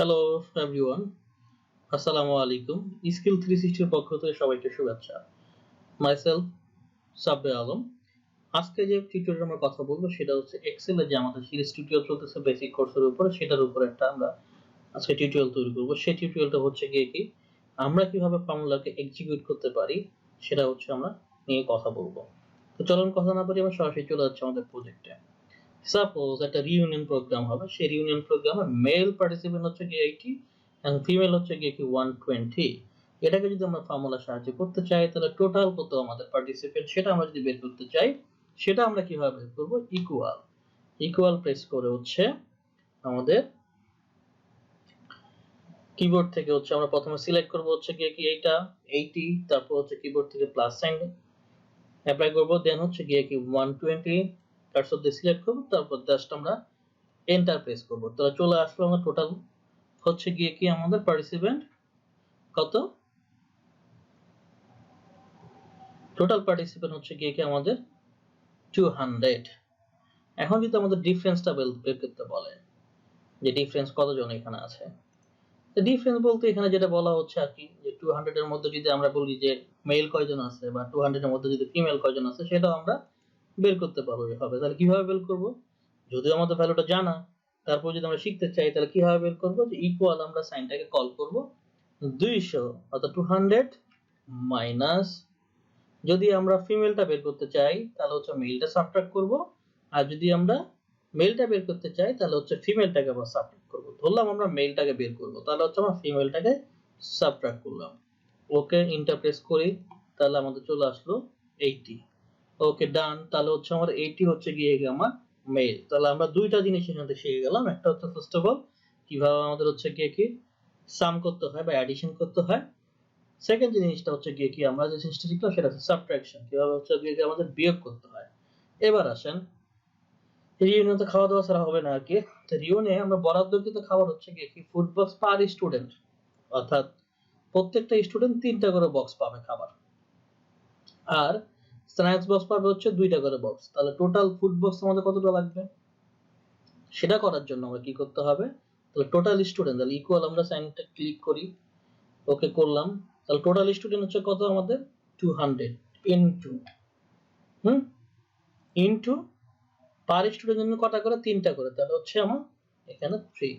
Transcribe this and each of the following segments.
Hello everyone, আসসালামু আলাইকুম। Skill 360 এর পক্ষ থেকে সবাইকে শুভেচ্ছা। মাইসেলফ সাব্বির আলম। আজকে যে টিউটোরিয়ালে আমরা কথা বলবো সেটা হচ্ছে এক্সেল এ যে আমাদের সিরিজ টিউটোরিয়াল চলতেছে বেসিক কোর্সের উপরে, সেটার উপরে একটা আমরা আজকে টিউটোরিয়াল তৈরি করব। সেই টিউটোরিয়ালটা হচ্ছে গিয়ে কি আমরা কিভাবে ফর্মুলাকে এক্সিকিউট করতে পারি সেটা হচ্ছে আমরা নিয়ে কথা বলবো। তো চলুন কথা না বাড়িয়ে আমরা সরাসরি চলে যাচ্ছি আমাদের প্রজেক্টে। সাপোজ একটা রিউনিয়ন প্রোগ্রাম হবে, সেই রিউনিয়ন প্রোগ্রামে মেল পার্টিসিপেন্ট হচ্ছে গিয়ে 80 এবং ফিমেল হচ্ছে গিয়ে কি 120। এটাকে যদি আমরা ফর্মুলার সাহায্যে করতে চাই তাহলে টোটাল কত আমাদের পার্টিসিপেন্ট সেটা আমরা যদি বের করতে চাই সেটা আমরা কিভাবে বের করব? ইকুয়াল প্রেস করে হচ্ছে আমাদের কিবোর্ড থেকে হচ্ছে আমরা প্রথমে সিলেক্ট করব হচ্ছে গিয়ে কি এইটা 80, তারপর হচ্ছে কিবোর্ড থেকে প্লাস সাইন অ্যাপ্লাই করব, দেন হচ্ছে গিয়ে কি 120 কার্সর দিয়ে সিলেক্ট করব, তারপর জাস্ট আমরা এন্টার প্রেস করব। তাহলে চলে আসলো আমার টোটাল হচ্ছে গিয়ে কি আমাদের পার্টিসিপেন্ট কত, টোটাল পার্টিসিপেন্ট হচ্ছে গিয়ে কি আমাদের 200। এখন যদি আমাদের ডিফারেন্সটা বের করতে বলে যে ডিফারেন্স কতজন এখানে আছে, তো ডিফারেন্স বলতে এখানে যেটা বলা হচ্ছে আর কি যে 200 এর মধ্যে যদি আমরা বলি যে মেল কয়জন আছে বা 200 এর মধ্যে যদি ফিমেল কয়জন আছে সেটাও আমরা বের করতে পারবো। হবে তাহলে কিভাবে বের করব? যদিও আমাদের ভ্যালুটা জানা, তারপর যদি আমরা শিখতে চাই তাহলে কিভাবে বের করব? যে ইকুয়াল আমরা সাইনটাকে কল করব 200 অর্থাৎ 200 মাইনাস, যদি আমরা ফিমেলটা বের করতে চাই তাহলে হচ্ছে মেলটা সাবট্রাক্ট করব, আর যদি আমরা মেলটা বের করতে চাই তাহলে হচ্ছে ফিমেলটাকে আবার সাবট্রাক্ট করব। ধরলাম আমরা মেলটাকে বের করব, তাহলে হচ্ছে আমরা ফিমেলটাকে সাবট্রাক্ট করলাম। ওকে এন্টার প্রেস করি, তাহলে আমাদের চলে আসলো 80। ওকে ডান, তাহলে হচ্ছে আমার 80 হচ্ছে গিয়ে আমার মেল। তাহলে আমরা দুইটা জিনিস এখান থেকে শিখে গেলাম। একটা হচ্ছে ফার্স্ট অফ অল কিভাবে আমাদের হচ্ছে গিয়ে কি সাম করতে হয় বা অ্যাডিশন করতে হয়। সেকেন্ড জিনিসটা হচ্ছে গিয়ে কি আমরা যে জিনিসটা শিখলাম সেটা হচ্ছে সাবট্রাকশন, কিভাবে হচ্ছে গিয়ে কি আমাদের বিয়োগ করতে হয়। এবার আসেন রিউনিয়নে খাওয়া দাওয়া ছাড়া হবে না আর কি। তো রিউনিয়নে আমরা বরাদ্দকৃত খাবার হচ্ছে গিয়ে কি ফুড বক্স পার স্টুডেন্ট, অর্থাৎ প্রত্যেকটা স্টুডেন্ট 3টা করে বক্স পাবে খাবার, আর স্ন্যাক্স বক্স পাবে হচ্ছে 2টা করে বক্স। তাহলে টোটাল ফুড বক্স আমাদের কতটা লাগবে সেটা করার জন্য আমরা কি করতে হবে? তাহলে টোটাল স্টুডেন্ট, তাহলে ইকুয়াল আমরা সাইনটা ক্লিক করি, ওকে করলাম। তাহলে টোটাল স্টুডেন্ট হচ্ছে কত আমাদের 200 ইনটু ইনটু পার স্টুডেন্টের জন্য কটা করে 3টা করে, তাহলে হচ্ছে আমার এখানে 3।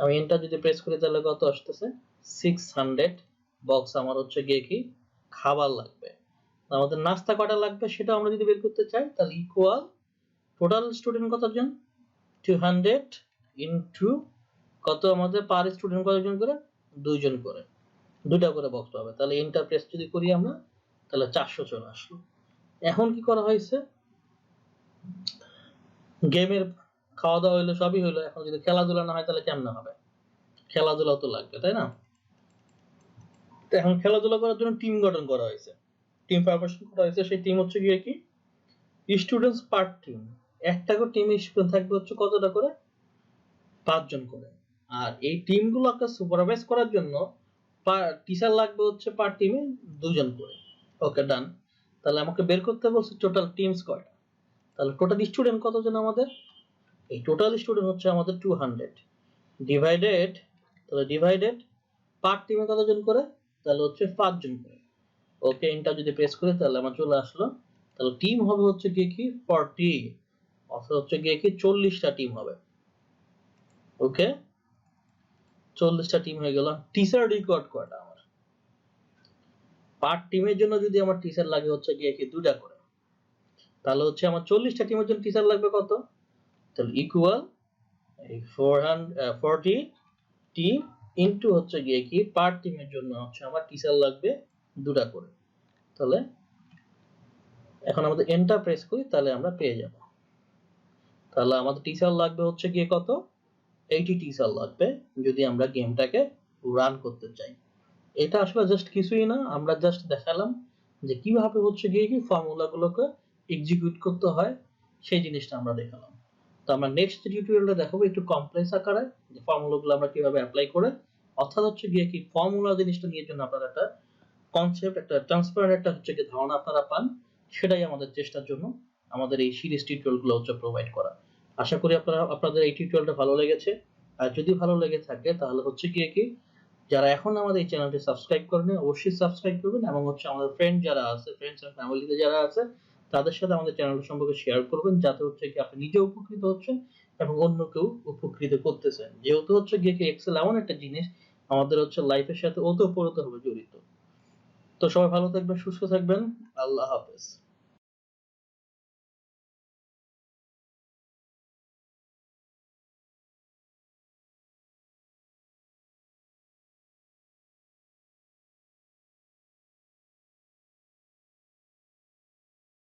আমি এন্টার যদি প্রেস করি তাহলে কত আসতেছে 600 বক্স আমার হচ্ছে গিয়ে কি খাবার লাগবে। আমাদের নাস্তা কটা লাগবে সেটা আমরা যদি বের করতে চাই তাহলে ইকুয়াল টোটাল স্টুডেন্ট কতজন 200 ইনটু কত আমাদের পার স্টুডেন্ট কতজন করে 2জন করে, 2টা করে বক্স পাবে। তাহলে এন্টার প্রেস যদি করি আমরা তাহলে 400 চলে আসলো। এখন কি করা হয়েছে, গেমের খাওয়া দাওয়া হইলো, সবই হইলো, এখন যদি খেলাধুলা না হয় তাহলে কেমনে হবে? খেলাধুলাও তো লাগবে, তাই না? তো এখন খেলাধুলা করার জন্য টিম গঠন করা হয়েছে, টিম ফরমেশন করা হয়েছে। সেই টিম হচ্ছে গিয়ে কি স্টুডেন্টস পার টিম, একটা করে টিম স্টুডেন্ট থাকবে হচ্ছে কতটা করে 5 জন করে। আর এই টিমগুলোকে সুপারভাইজ করার জন্য টিচার লাগবে হচ্ছে পার টিমে 2জন করে। ওকে ডান, তাহলে আমাকে বের করতে বলছে টোটাল টিমস কয়টা। তাহলে টোটাল স্টুডেন্ট কতজন আমাদের? এই টোটাল স্টুডেন্ট হচ্ছে আমাদের 200 ডিভাইডেড, তাহলে ডিভাইডেড পার টিমে কতজন করে, তাহলে হচ্ছে 5 জন করে। ওকে এন্টার যদি প্রেস করি তাহলে আমার চলে আসলো। তাহলে টিম হবে হচ্ছে গিয়ে কি 40, অর্থাৎ হচ্ছে গিয়ে কি 40টা টিম হবে। ওকে 40টা টিম হয়ে গেল। টিচার রিকোয়ার্ড কয়টা আমার? পার টিমের জন্য যদি আমার টিচার লাগে হচ্ছে গিয়ে কি 2টা করে, তাহলে হচ্ছে আমার 40টা টিমের জন্য টিচার লাগবে কত? তাহলে ইকুয়াল এই 40 টিম ইনটু হচ্ছে গিয়ে কি পার টিমের জন্য হচ্ছে আমার টিচার লাগবে 2টা করে। তাহলে এখন আমাদের এন্টার প্রেস করি তাহলে আমরা পেয়ে যাব। তাহলে আমাদের টিচার লাগবে হচ্ছে গিয়ে কত 80 টিচার লাগবে যদি আমরা গেমটাকে রান করতে চাই। এটা আসলে জাস্ট কিছুই না, আমরা জাস্ট দেখালাম যে কিভাবে হচ্ছে গিয়ে কি ফর্মুলাগুলোকে এক্সিকিউট করতে হয়, সেই জিনিসটা আমরা দেখালাম। তো আমরা নেক্সট টিউটোরিয়ালে দেখাবো একটু কমপ্লেক্স আকারে যে ফর্মুলাগুলো আমরা কিভাবে অ্যাপ্লাই করে, অর্থাৎ হচ্ছে গিয়ে কি ফর্মুলা জিনিসটা নিয়ে জন্য আপনারা একটা কনসেপ্ট, একটা ট্রান্সপারেন্ট একটা হচ্ছে কি ধারণা আপনারা পান, সেটাই আমাদের চেষ্টার জন্য আমাদের এই সিরিজ টিউটোরিয়ালগুলো হচ্ছে প্রোভাইড করা। আশা করি আপনাদের এই টিউটোরিয়ালটা ভালো লেগেছে। আর যদি ভালো লেগে থাকে তাহলে হচ্ছে গিয়ে কি যারা এখন আমাদের এই চ্যানেলটি সাবস্ক্রাইব করেনি অবশ্যই সাবস্ক্রাইব করবেন এবং হচ্ছে আমাদের ফ্রেন্ড যারা আছে ফ্রেন্ডস এন্ড ফ্যামিলিতে যারা আছে তাদের সাথে আমাদের চ্যানেলটা সম্পর্কে শেয়ার করবেন যাতে হচ্ছে কি আপনি নিজে উপকৃত হচ্ছেন এবং অন্যকেও উপকৃত করতেছেন যেহেতু হচ্ছে গিয়ে কি এক্সেল এমন একটা জিনিস আমাদের হচ্ছে লাইফের সাথে ওতপ্রোতভাবে জড়িত। তো সবাই ভালো থাকবেন সুস্থ থাকবেন আল্লাহ হাফেজ।